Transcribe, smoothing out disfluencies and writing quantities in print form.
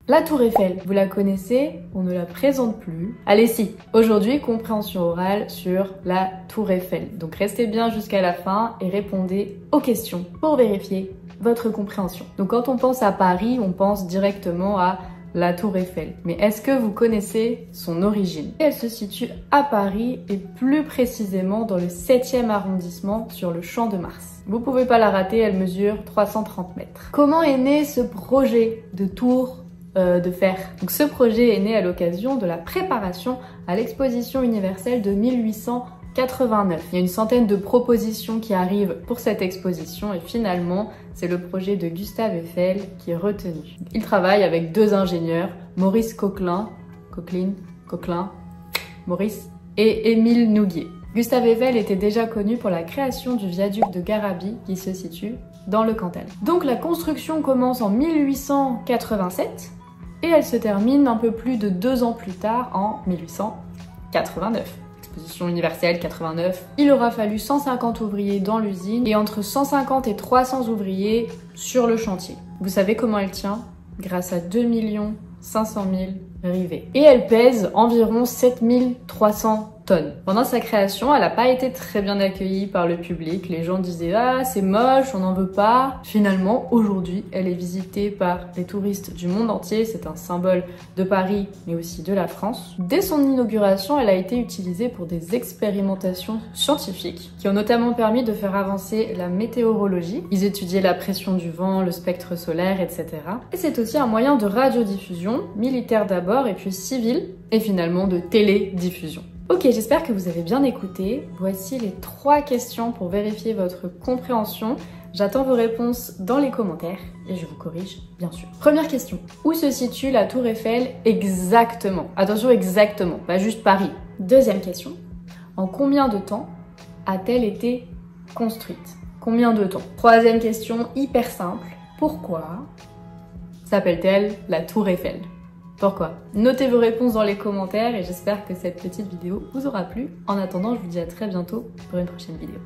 La Tour Eiffel, vous la connaissez, on ne la présente plus. Allez si, aujourd'hui compréhension orale sur la Tour Eiffel. Donc restez bien jusqu'à la fin et répondez aux questions pour vérifier votre compréhension. Donc quand on pense à Paris, on pense directement à la Tour Eiffel. Mais est-ce que vous connaissez son origine? Elle se situe à Paris et plus précisément dans le 7e arrondissement sur le Champ de Mars. Vous pouvez pas la rater, elle mesure 330 mètres. Comment est né ce projet de tour de fer? Donc ce projet est né à l'occasion de la préparation à l'exposition universelle de 1889. Il y a une centaine de propositions qui arrivent pour cette exposition et finalement, c'est le projet de Gustave Eiffel qui est retenu. Il travaille avec deux ingénieurs, Maurice Coquelin, Maurice et Émile Nouguier. Gustave Eiffel était déjà connu pour la création du viaduc de Garabit qui se situe dans le Cantal. Donc la construction commence en 1887 et elle se termine un peu plus de 2 ans plus tard en 1889. Exposition universelle 89. Il aura fallu 150 ouvriers dans l'usine et entre 150 et 300 ouvriers sur le chantier. Vous savez comment elle tient? Grâce à 2 500 000 rivets. Et elle pèse environ 7300 tonnes. Pendant sa création, elle n'a pas été très bien accueillie par le public. Les gens disaient « Ah, c'est moche, on n'en veut pas ». Finalement, aujourd'hui, elle est visitée par les touristes du monde entier. C'est un symbole de Paris, mais aussi de la France. Dès son inauguration, elle a été utilisée pour des expérimentations scientifiques qui ont notamment permis de faire avancer la météorologie. Ils étudiaient la pression du vent, le spectre solaire, etc. Et c'est aussi un moyen de radiodiffusion, militaire d'abord, et puis civil, et finalement de télédiffusion. Ok, j'espère que vous avez bien écouté. Voici les 3 questions pour vérifier votre compréhension. J'attends vos réponses dans les commentaires et je vous corrige, bien sûr. Première question. Où se situe la Tour Eiffel exactement? Attention, exactement, pas juste Paris. Deuxième question. En combien de temps a-t-elle été construite? Combien de temps? Troisième question, hyper simple. Pourquoi s'appelle-t-elle la Tour Eiffel? Pourquoi? Notez vos réponses dans les commentaires et j'espère que cette petite vidéo vous aura plu. En attendant, je vous dis à très bientôt pour une prochaine vidéo.